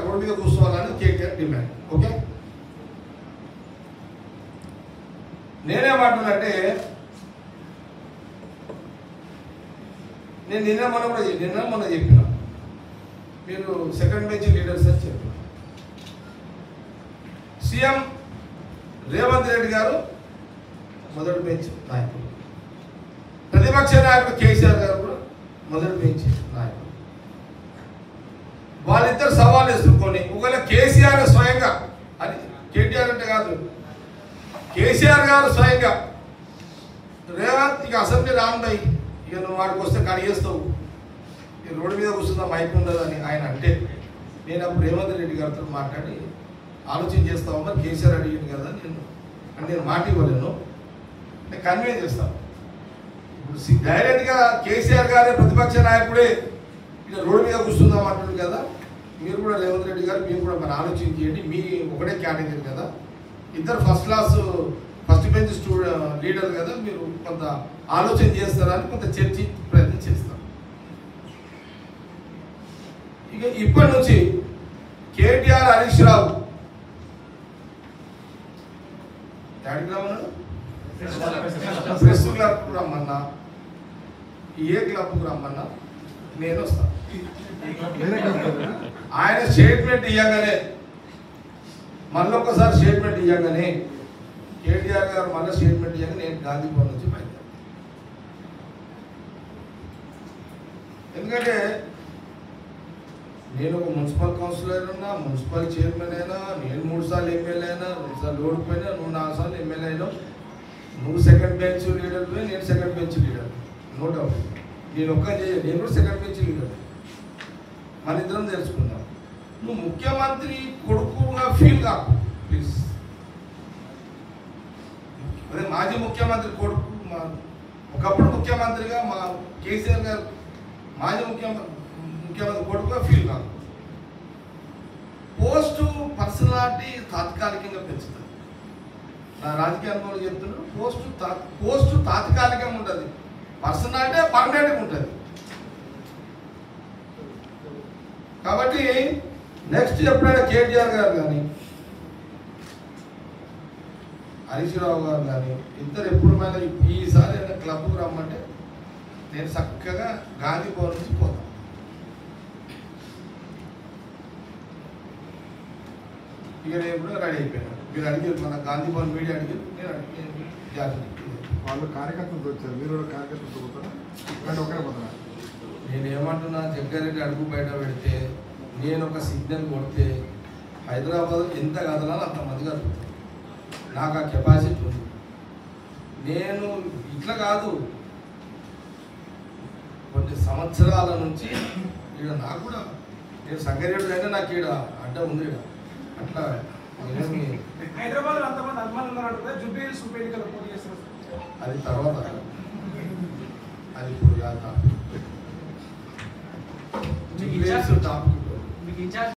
Road మీద కూర్చోవాలని KTR demand. Okay, నేనేమంటున్నంటే నేను నిన్న మొన్న చెప్పిన మీరు సెకండ్ బెంచ్ లీడర్స్ అని చెప్పిన. సీఎం రేవంత్ రెడ్డి గారు మొదటి బెంచ్ నాయకుడు, ప్రతిపక్ష నాయకుడు కేసీఆర్ గారు కూడా మొదటి బెంచ్ నాయకుడు. వాళ్ళిద్దరు సవాళ్ళు ఎదుర్కొని ఒకవేళ కేసీఆర్ స్వయంగా, అది కేటీఆర్ అంటే కాదు, కేసీఆర్ గారు స్వయంగా రేవంత్ ఇక అసెంబ్లీ రానున్నాయి, ఇక నువ్వు వాడికి వస్తే కడిగేస్తావు, ఇక రోడ్డు మీద కూర్చుందా మైక్ ఉండదని ఆయన అంటే, నేను అప్పుడు రేవంత్ రెడ్డి గారితో మాట్లాడి ఆలోచన చేస్తావు, మరి కేసీఆర్ అడిగింది కదా నేను మాట ఇవ్వలేను, నేను కన్విన్స్ చేస్తాను. ఇప్పుడు డైరెక్ట్గా కేసీఆర్ గారే ప్రతిపక్ష నాయకుడే ఇక రోడ్డు మీద కూర్చుందాం అంటున్నారు కదా, మీరు కూడా రేవంత్ రెడ్డి గారు మీరు కూడా మరి ఆలోచన చేయండి, మీ ఒకటే కేటగిరీ కదా, ఇద్దరు ఫస్ట్ బెంచ్ లీడర్ కదా, మీరు కొంత ఆలోచన చేస్తారని కొంత చర్చి ప్రయత్నం చేస్తారు. ఇక ఇప్పటి నుంచి కేటీఆర్ హరీష్ రావు ఎక్కడికి రమ్మన్నాడు, ప్రెస్ క్లబ్కు రమ్మన్నా, ఏ క్లబ్కు రమ్మన్నా నేను వస్తాను. ఆయన స్టేట్మెంట్ ఇవ్వగానే మళ్ళొక్కసారి స్టేట్మెంట్ ఇవ్వగానే కేటీఆర్ గారు మళ్ళీ స్టేట్మెంట్ ఇవ్వగానే నేను గాంధీ భవన్ నుంచి బయలుదేరాను. ఎందుకంటే నేను ఒక మున్సిపల్ కౌన్సిలర్ ఉన్నా, మున్సిపల్ చైర్మన్ అయినా, నేను 3 సార్లు ఎమ్మెల్యే అయినా, 2 సార్లు ఓడిపోయినా, నువ్వు 4 సార్లు ఎమ్మెల్యే అయినా, నువ్వు సెకండ్ బెంచ్ లీడర్ పోయి నేను second bench leader, no doubt. నేను నేను కూడా సెకండ్ బెంచ్ లీడర్, మన ఇద్దరం తెలుసుకుందాం. నువ్వు ముఖ్యమంత్రి కొడుకుగా ఫీల్ కాకు ప్లీజ్. అదే మాజీ ముఖ్యమంత్రి కొడుకు, ఒకప్పుడు ముఖ్యమంత్రిగా మా కేసీఆర్ గారు మాజీ ముఖ్యమంత్రి కొడుకుగా ఫీల్ కాకు. పోస్టు పర్సనాలిటీ తాత్కాలికంగా పెంచుతుంది. నా రాజకీయ అనుభవం చెప్తున్నాడు, పోస్టు తాత్కాలికంగా ఉంటుంది, పర్సనాలిటీ పర్మనెంట్గా ఉంటుంది. కాబట్టి నెక్స్ట్ ఎప్పుడైనా కేటీఆర్ గారు కానీ హరీష్ రావు గారు కానీ ఇద్దరు ఎప్పుడైనా ఈసారి క్లబ్కు రమ్మంటే నేను చక్కగా గాంధీ భవన్ నుంచి పోతాను. ఇక నేను కూడా రెడీ అయిపోయాను. మీరు అడిగారు, మన గాంధీ భవన్ మీడియా అడిగారు, నేను అడిగాను. వాళ్ళు కార్యకర్తలతో వచ్చారు, మీరు కూడా కార్యకర్తలతో పోతారా, ఒకరే పోతారా? నేను ఏమంటున్నా, జగ్గారెడ్డి అడుగు బయట పెడితే నేను ఒక సిగ్నల్ కొడితే హైదరాబాద్ ఎంత కదలాలో అంతమంది కదులుతారు. నాకు ఆ కెపాసిటీ ఉంది. నేను ఇట్లా కాదు, కొన్ని సంవత్సరాల నుంచి ఈడ నాకు కూడా, నేను సంగారెడ్డి అయినా నాకు ఈడ అడ్డ ఉంది. ఈడ అట్లా హైదరాబాద్ అంతమంది అభిమానులు ఉన్నారు, జూబ్లీహిల్స్ ఉప ఎన్నికలు పోటీ చేస్తారు. అది తర్వాత, అది ఇప్పుడు కాదు. టాపిక్